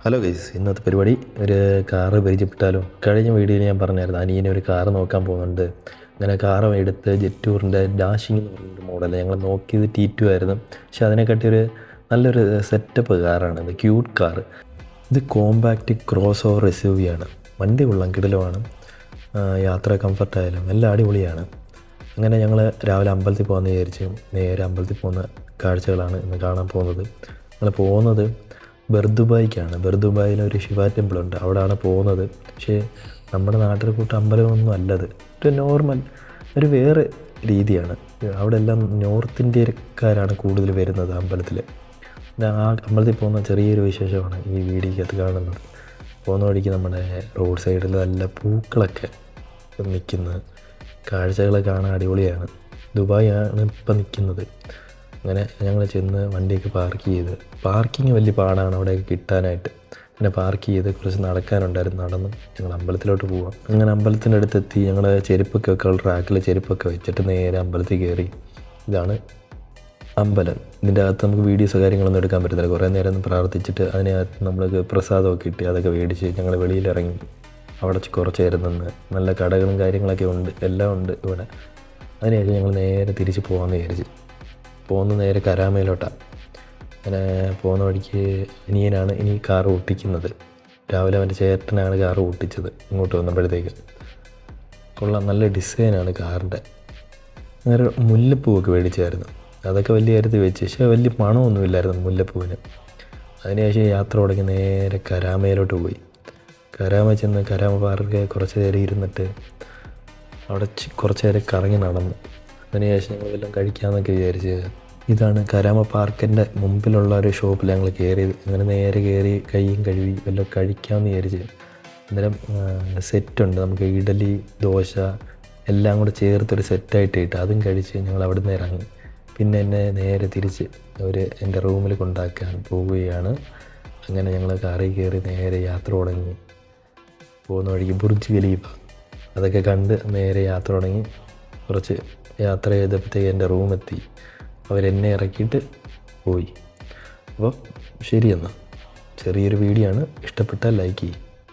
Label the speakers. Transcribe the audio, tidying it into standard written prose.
Speaker 1: Hello guys, ഇന്നത്തെ പരിപാടി ഒരു കാറ് പരിചയപ്പെട്ടാലോ? കഴിഞ്ഞ വീഡിയോയിൽ ഞാൻ പറഞ്ഞായിരുന്നു അനിയനെ ഒരു കാറ് നോക്കാൻ പോകുന്നുണ്ട്. അങ്ങനെ കാറ് എടുത്ത് ജെറ്റൂറിൻ്റെ ഡാഷിംഗ് എന്ന് പറഞ്ഞൊരു മോഡൽ ഞങ്ങൾ നോക്കിയത് T2 ആയിരുന്നു. പക്ഷെ അതിനെക്കാട്ടി ഒരു നല്ലൊരു സെറ്റപ്പ് കാറാണ് ഇത്, ക്യൂട്ട് കാറ്. ഇത് കോമ്പാക്റ്റ് ക്രോസ് ഓവർ SUV ആണ്. വണ്ടി കൊള്ളാം, കിടിലമാണ്. യാത്ര കംഫർട്ടായാലും എല്ലാം അടിപൊളിയാണ്. അങ്ങനെ ഞങ്ങൾ രാവിലെ അമ്പലത്തിൽ പോകാമെന്ന് വിചാരിച്ചു. നേരെ അമ്പലത്തിൽ പോകുന്ന കാഴ്ചകളാണ് ഇന്ന് കാണാൻ പോകുന്നത്. ഞങ്ങൾ പോകുന്നത് ബർദുബായിക്കാണ്. ബർദുബായിൽ ഒരു ശിവ ടെമ്പിളുണ്ട്, അവിടെയാണ് പോകുന്നത്. പക്ഷേ നമ്മുടെ നാട്ടിലെ കൂട്ട് അമ്പലമൊന്നും അല്ലത്. ഒരു നോർമൽ, ഒരു വേറെ രീതിയാണ്. അവിടെ എല്ലാം നോർത്ത് ഇന്ത്യക്കാരാണ് കൂടുതൽ വരുന്നത് അമ്പലത്തിൽ. ആ അമ്പലത്തിൽ പോകുന്ന ചെറിയൊരു വിശേഷമാണ് ഈ വീഡിയോയ്ക്കകത്ത് കാണുന്നത്. പോകുന്ന വഴിക്ക് നമ്മുടെ റോഡ് സൈഡിൽ നല്ല പൂക്കളൊക്കെ നിൽക്കുന്ന കാഴ്ചകൾ കാണാൻ അടിപൊളിയാണ്. ദുബായ് ആണ് ഇപ്പം നിൽക്കുന്നത്. അങ്ങനെ ഞങ്ങൾ ചെന്ന് വണ്ടിയൊക്കെ പാർക്ക് ചെയ്ത്, പാർക്കിങ് വലിയ പാടാണ് അവിടെയൊക്കെ കിട്ടാനായിട്ട്. അങ്ങനെ പാർക്ക് ചെയ്ത് കുറച്ച് നടക്കാനുണ്ടായിരുന്നു. നടന്ന് ഞങ്ങൾ അമ്പലത്തിലോട്ട് പോവാം. അങ്ങനെ അമ്പലത്തിൻ്റെ അടുത്തെത്തി. ഞങ്ങൾ ചെരുപ്പൊക്കെ വെക്കാനുള്ള ട്രാക്കിൽ ചെരുപ്പൊക്കെ വെച്ചിട്ട് നേരെ അമ്പലത്തിൽ കയറി. ഇതാണ് അമ്പലം. ഇതിൻ്റെ അകത്ത് നമുക്ക് വീഡിയോസ് കാര്യങ്ങളൊന്നും എടുക്കാൻ പറ്റത്തില്ല. കുറേ നേരം ഒന്ന് പ്രാർത്ഥിച്ചിട്ട് അതിനകത്ത് നമ്മൾക്ക് പ്രസാദമൊക്കെ കിട്ടി. അതൊക്കെ മേടിച്ച് ഞങ്ങൾ വെളിയിലിറങ്ങി. അവിടെ കുറച്ച് നേരം നിന്ന് നല്ല കടകളും കാര്യങ്ങളൊക്കെ ഉണ്ട്, എല്ലാം ഉണ്ട് ഇവിടെ. അതിനുശേഷം ഞങ്ങൾ നേരെ തിരിച്ച് പോകാമെന്ന് വിചാരിച്ച്. പോകുന്ന നേരെ കരാമയിലോട്ടാണ്. അങ്ങനെ പോകുന്ന വഴിക്ക് അനിയനാണ് ഇനി കാറ് ഓട്ടിക്കുന്നത്. രാവിലെ അവൻ്റെ ചേട്ടനാണ് കാറ് ഓട്ടിച്ചത്. ഇങ്ങോട്ട് വന്നപ്പോഴത്തേക്ക് കൊള്ളാം, നല്ല ഡിസൈനാണ് കാറിൻ്റെ. അങ്ങനെ മുല്ലപ്പൂവൊക്കെ മേടിച്ചായിരുന്നു. അതൊക്കെ വലിയ കാര്യത്തിൽ വെച്ച്, പക്ഷേ വലിയ മണമൊന്നുമില്ലായിരുന്നു മുല്ലപ്പൂവിന്. അതിനുശേഷം യാത്ര തുടങ്ങി നേരെ കരാമയിലോട്ട് പോയി. കരാമ ചെന്ന് കരാമ പാർക്ക് കുറച്ച് നേരം ഇരുന്നിട്ട് അവിടെ കുറച്ച് നേരം കറങ്ങി നടന്നു. അതിനുശേഷം ഞങ്ങൾ വല്ലതും കഴിക്കാമെന്നൊക്കെ വിചാരിച്ച് ഇതാണ് കരാമ പാർക്കിൻ്റെ മുമ്പിലുള്ള ഒരു ഷോപ്പിൽ ഞങ്ങൾ കയറിയത്. അങ്ങനെ നേരെ കയറി കൈയും കഴുകി വല്ലതും കഴിക്കാമെന്ന് വിചാരിച്ച്. അന്നേരം സെറ്റുണ്ട്, നമുക്ക് ഇഡലി ദോശ എല്ലാം കൂടെ ചേർത്തൊരു സെറ്റായിട്ട് ഇട്ട് അതും കഴിച്ച് ഞങ്ങൾ അവിടെ നിന്ന് ഇറങ്ങി. പിന്നെ എന്നെ നേരെ തിരിച്ച് എൻ്റെ റൂമിൽ കൊണ്ടാക്കാൻ പോവുകയാണ്. അങ്ങനെ ഞങ്ങൾ കാറിൽ കയറി നേരെ യാത്ര തുടങ്ങി. പോകുന്ന വഴിക്ക് ബുർജ് ഖലീഫ അതൊക്കെ കണ്ട് നേരെ യാത്ര തുടങ്ങി. കുറച്ച് യാത്ര ചെയ്തപ്പോഴത്തേക്ക് എൻ്റെ റൂമെത്തി. അവരെന്നെ ഇറക്കിയിട്ട് പോയി. അപ്പോൾ ശരി, എന്നാൽ ചെറിയൊരു വീഡിയോ ആണ്. ഇഷ്ടപ്പെട്ടാൽ ലൈക്ക് ചെയ്യും.